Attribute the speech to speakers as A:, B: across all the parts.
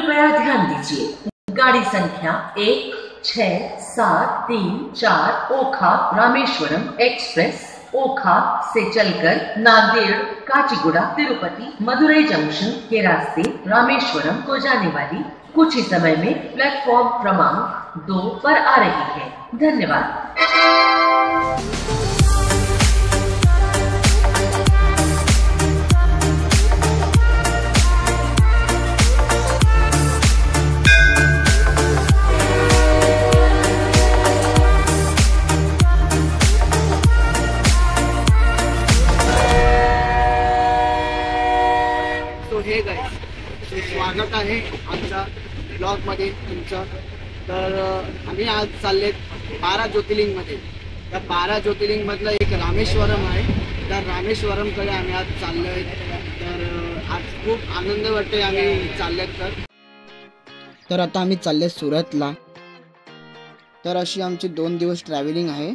A: कृपया ध्यान दीजिए, गाड़ी संख्या 16734 ओखा रामेश्वरम एक्सप्रेस ओखा से चलकर नांदेड़, काचीगुड़ा, तिरुपति, मदुरई जंक्शन के रास्ते रामेश्वरम को जाने वाली कुछ ही समय में प्लेटफॉर्म क्रमांक 2 पर आ रही है। धन्यवाद।
B: स्वागत आहे आमच्या ब्लॉगमध्ये तुमचं। तर आम्ही आज चाललेत 12 ज्योतिर्लिंगमध्ये। त्या 12 ज्योतिर्लिंगमधलं एक रामेश्वरम आहे। त्या रामेश्वरमकडे आम्ही आज चाललो आहे। तर आज खूप आनंद वाटते आम्ही चाललेत तर आता आम्ही चालले सुरतला। तर अशी आमची 2 दिवस ट्रॅव्हलिंग आहे।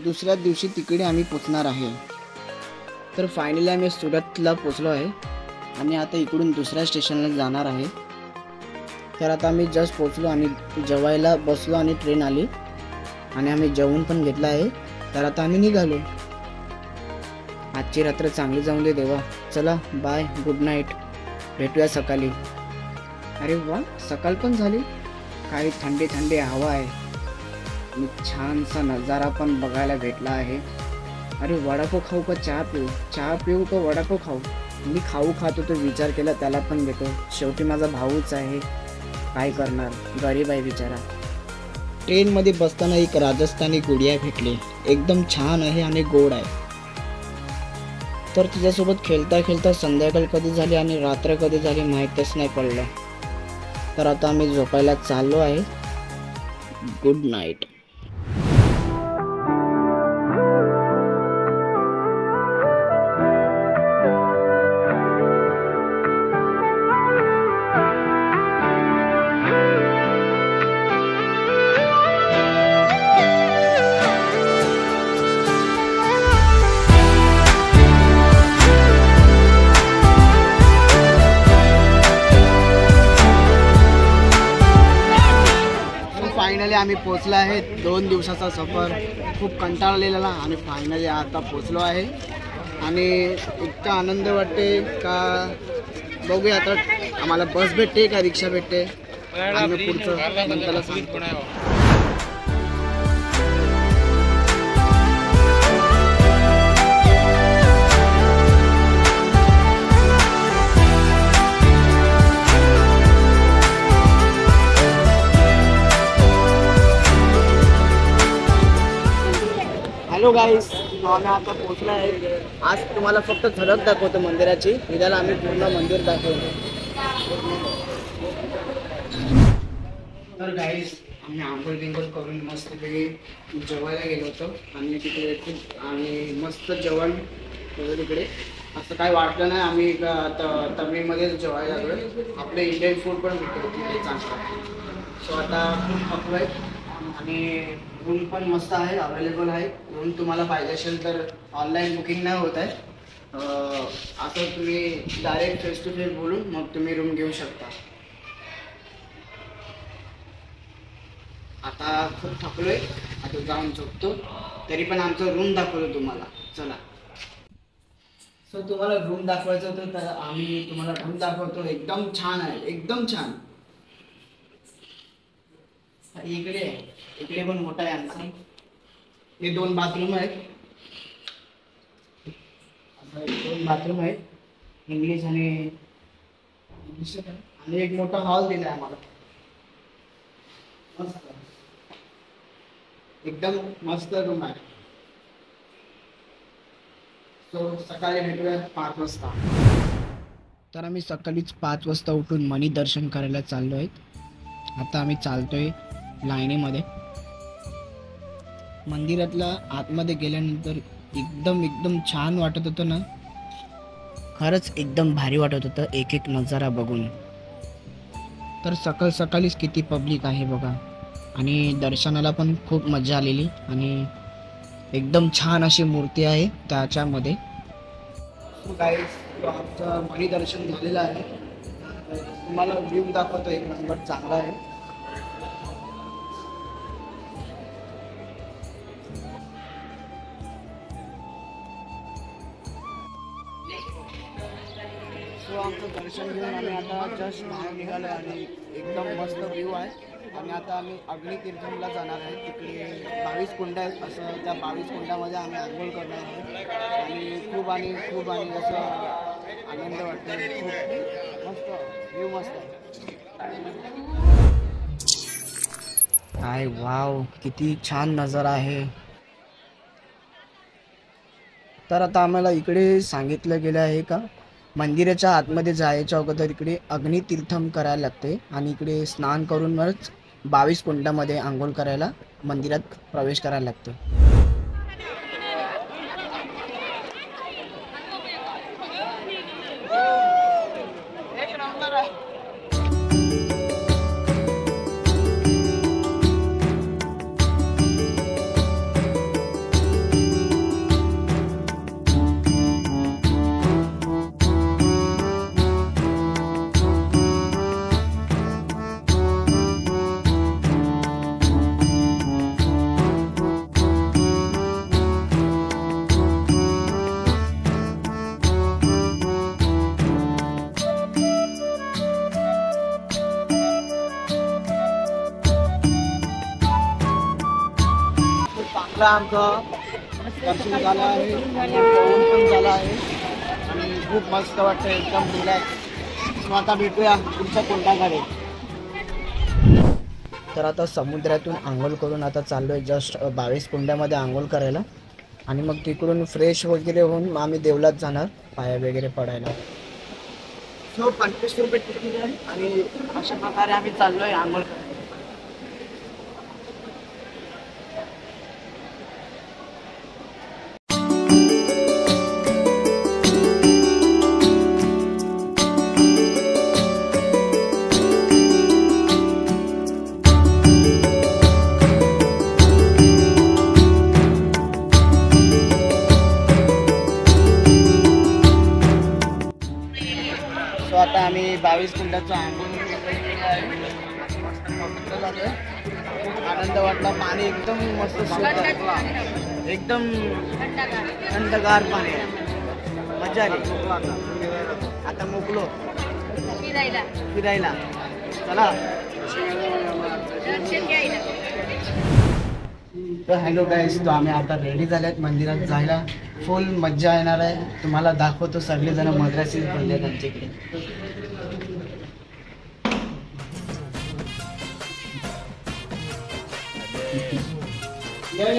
B: दुसऱ्या दिवशी तिकडे आम्ही पोचणार आहे। तर फायनली आम्ही सुरतला पोचलो आहे आणि आता इकडून दुसऱ्या स्टेशनला जाणार आहे। तर आता आम्ही जस्ट पोचलो आणि जेवायला बसलो आणि ट्रेन आली आणि आम्ही जेवण पण घेतलं आहे। तर आता आम्ही निघालो। आजची रात्र चांगली जाऊन दे देवा। चला बाय, गुड नाईट, भेटूया सकाळी। अरे वा, सकाळ पण झाली। काही थंडी थंडी हवा आहे आणि छानसा नजारा पण बघायला भेटला आहे। अरे वडापाव खाऊ का चहा पिऊ, चहा पिऊ का वडापाव खाऊ? मी खाऊ खातो तो विचार केला, त्याला पण देतो। शेवटी माझा भाऊच आहे, काय करणार, गरीब आहे बिचारा। ट्रेनमध्ये बसताना एक राजस्थानी गुडिया भेटली, एकदम छान आहे आणि गोड आहे। तर तिच्यासोबत खेळता खेळता संध्याकाळ कधी झाली आणि रात्र कधी झाली माहीतच नाही पडलं। तर आता आम्ही झोपायला चाललो आहे। Good night. फायनली आम्ही पोचलो आहे। 2 दिवसाचा सफर, खूप कंटाळलेला आणि फायनली आता पोचलो आहे आणि इतका आनंद वाटते का बघूया आता आम्हाला बस भेटते का रिक्षा भेटते आणि पुढचं नंतरला सांगतो। हॅलो गाईस, आम्ही आता पोहोचलो आहे। आज तुम्हाला फक्त झलक दाखवतो मंदिराची, उद्याला आम्ही पूर्ण मंदिर दाखवतो। तर गाईस, आम्ही आंघोळ बिंघोळ करून मस्तपैकी जेवायला गेलो होतो आणि तिकडे खूप आणि मस्त जेवण होतं तिकडे। असं काय वाटलं नाही, आम्ही तमिळमध्ये जेवायला लागलो। आपले इंडियन फूड पण भेटतो तिथे चांगलं। सो आता खूप थकलो आहे आणि रूम पण मस्त आहे, अवेलेबल आहे। रूम तुम्हाला पाहिजे असेल तर ऑनलाईन बुकिंग नाही होत आहे, असं तुम्ही डायरेक्ट फेस टू फेस बोलून मग तुम्ही रूम घेऊ शकता। आता खूप थकलोय, आता जाऊन झोपतो। तरी पण आमचं रूम दाखवतो तुम्हाला, चला। सो तुम्हाला रूम दाखवायचं होतं तर आम्ही तुम्हाला रूम दाखवतो। एकदम छान आहे, एकदम छान। इकडे पण मोठा आहे आमचा। हे 2 बाथरूम आहेत, 2 बाथरूम आहेत, इंग्लिश आणि एक मोठा हॉल दिला आहे आम्हाला। मस्त, एकदम मस्त रूम आहे। सो सकाळी भेटूया 5 वाजता। तर आम्ही सकाळीच 5 वाजता उठून मणी दर्शन करायला चाललो आहे। आता आम्ही चालतोय लाईनीमध्ये। मंदिरातला आतमध्ये गेल्यानंतर एकदम छान वाटत होतं ना, खरंच एकदम भारी वाटत होतं एक एक नजारा बघून। तर सकाळीच किती पब्लिक आहे बघा आणि दर्शनाला पण खूप मजा आलेली आणि एकदम छान अशी मूर्ती आहे त्याच्यामध्ये। गाईस, आमचं मणी दर्शन झालेलं आहे। तुम्हाला व्ह्यू दाखवतो, एक नंबर चांगला आहे. सो आमचं दर्शन घेऊन आम्ही आता जस्ट बाहेर निघालो आणि एकदम मस्त व्ह्यू आहे. आणि आता आम्ही अग्नितीर्थमला जाणार आहे. तिकडे 22 कुंड आहेत. असं त्या 22 कुंडामध्ये आम्ही आंघोळ करणार आहोत आणि खूप असं आनंद वाटतो. खूप मस्त व्ह्यू मस्त आहे. काय वाव, किती छान नजारा आहे. तर आता आम्हाला इकडे सांगितलं गेलं आहे का मंदिराच्या आतमध्ये जायच्या अगोदर इकडे अग्नितीर्थम करायला लागते आणि इकडे स्नान करूनच 22 कुंडामध्ये आंघोळ करायला मंदिरात प्रवेश करायला लागतो. आमचं दर्शन झालं आहे, जेवण पण झालं आहे आणि खूप मस्त वाटतं, एकदम रिलॅक्स. मग आता भेटूया पुढच्या कुंडाकडे. तर आता समुद्रातून आंघोळ करून आता चाललोय जस्ट 22 कुंडामध्ये आंघोळ करायला आणि मग तिकडून फ्रेश वगैरे होऊन आम्ही देवलात जाणार पाया वगैरे पडायला. सो 25 रुपये तिकीट आहे आणि अशा प्रकारे आम्ही चाललोय आंघोळ करायला. आता आम्ही 22 कुंडाचं आंघोळ मस्त झालं. आनंद वाटला. पाणी एकदम मस्त शुद्ध, एकदम थंडगार पाणी आहे. मजा आली. आता मोकलो फिरायला. चला. तर हॅलो गाईज, तो आम्ही आता रेडी झाल्यात मंदिरात जायला. फुल मज्जा येणार आहे. तुम्हाला दाखवतो सगळेजण मद्रासी बनले त्यांच्या इकडे.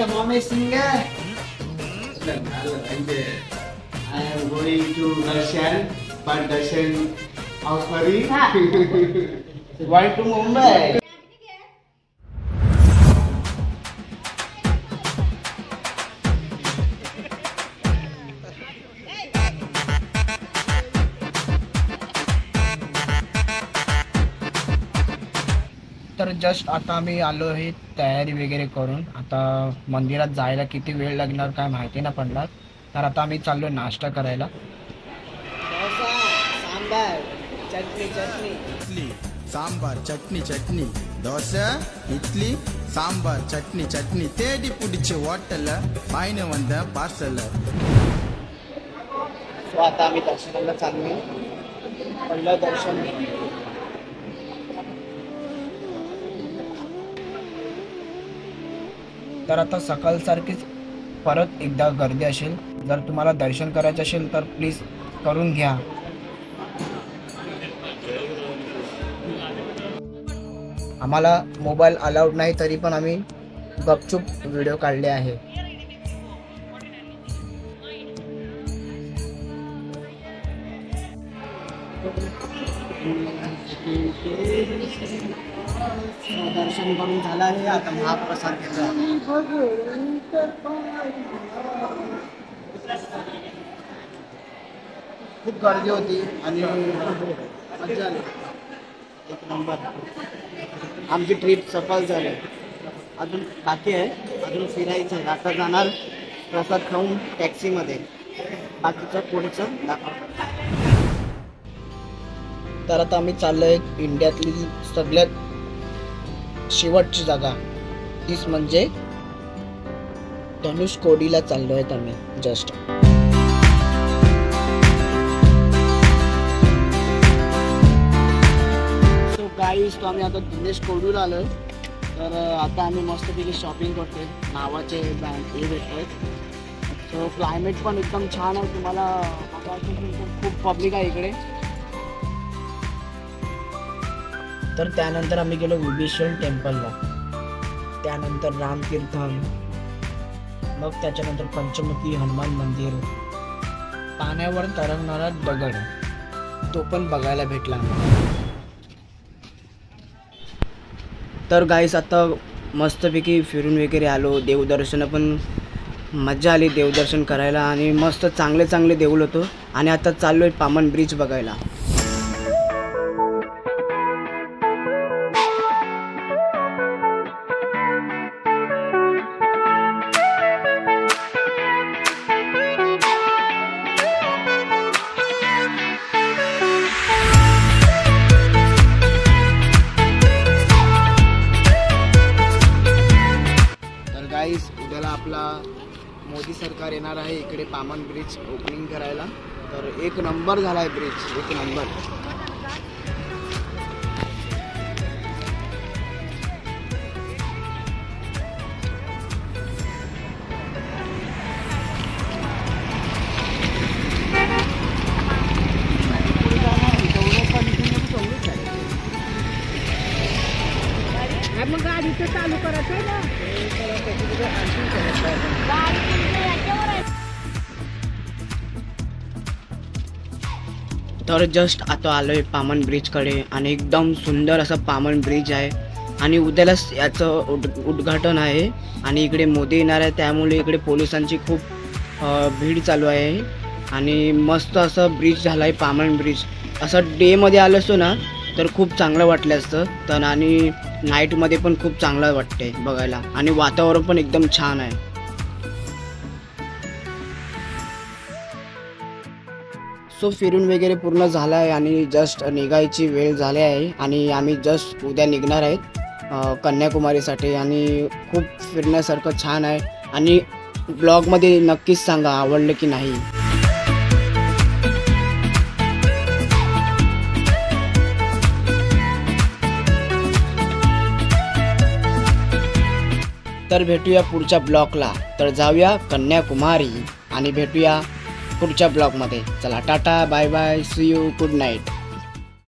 B: Mama singer. I am going to Darshan, but Darshan house party. Why to Mumbai? तर जस्ट आता आम्ही आलो आहे तयारी वगैरे करून. आता मंदिरात जायला किती वेळ लागणार काय माहिती नाही पडणार. तर आता आम्ही चाललो नाश्ता करायला. सांबार चटणी इडली सांबार चटणी दोसा इडली सांबार चटणी தேடி பிடிச்ச ஹோட்டல்ல வாங்கின வந்த பார்சல். सो आता आम्ही दर्शनाला चाललोय. पहिलं दर्शन. तर आता सकाळसारखीच परत एकदा गर्दी असेल. जर तुम्हाला दर्शन करायचं असेल तर प्लीज करून घ्या. आम्हाला मोबाईल अलाउड नाही तरी पण आम्ही गपचूप व्हिडिओ काढले आहे. दर्शन करून झालं आहे. आता महाप्रसाद घेतला. खूप गर्दी होती आणि मजा आली. एक नंबर. आमची ट्रिप सफल झाली. अजून बाकी आहे, अजून फिरायचं आहे. आता जाणार प्रसाद खाऊन टॅक्सीमध्ये. बाकीचं पुढचं दाखव. तर आता आम्ही चाललोय इंडियातली सगळ्यात शेवटची जागा, तीच म्हणजे धनुषकोडीला चाललोय आम्ही जस्ट. सो गाईस, तो आम्ही आता धनुषकोडीला आलोय. तर आता आम्ही मस्तपैकी शॉपिंग करतोय, नावाचे हे भेटतोय. सो क्लायमेट पण एकदम छान आहे. तुम्हाला खूप पब्लिक आहे इकडे. तर त्यानंतर आम्ही गेलो विभीषण टेम्पलला, त्यानंतर रामतीर्थम, मग त्याच्यानंतर पंचमुखी हनुमान मंदिर, पाण्यावर तरंगणारा दगड, तो पण बघायला भेटला. तर गाईस, आता मस्तपैकी फिरून वगैरे आलो. देवदर्शन पण मजा आली देवदर्शन करायला आणि मस्त चांगले चांगले देऊळ होतो. आणि आता चाललोय पामन ब्रिज बघायला. उद्याला आपला मोदी सरकार येणार आहे इकडे पामन ब्रिज ओपनिंग करायला. तर एक नंबर झाला आहे ब्रिज, एक नंबर.
C: मग गाडीचं चालू करायचं आहे ना.
B: तर जस्ट आता आलोय पामन ब्रिजकडे आणि एकदम सुंदर असं पामन ब्रिज आहे. आणि उद्यालाच याचं उद्घाटन आहे आणि इकडे मोदी येणार आहे, त्यामुळे इकडे पोलिसांची खूप भीड चालू आहे. आणि मस्त असं ब्रिज झाला आहे पामन ब्रिज. असं डेमध्ये आलं असतो ना तर खूप चांगलं वाटलं असतं. तर आणि नाईटमध्ये पण खूप चांगलं वाटते बघायला आणि वातावरण पण एकदम छान आहे. सो फिरून वगैरे पूर्ण झालं आहे आणि जस्ट निघायची वेळ झाली आहे आणि आम्ही जस्ट उद्या निघणार आहेत कन्याकुमारीसाठी. आणि खूप फिरण्यासारखं छान आहे आणि ब्लॉगमध्ये नक्कीच सांगा आवडलं की नाही. तर भेटूया पुढच्या ब्लॉगला. तर जाऊया कन्याकुमारी आणि भेटूया पुढच्या ब्लॉगमध्ये. चला, tata, bye bye, see you, good night.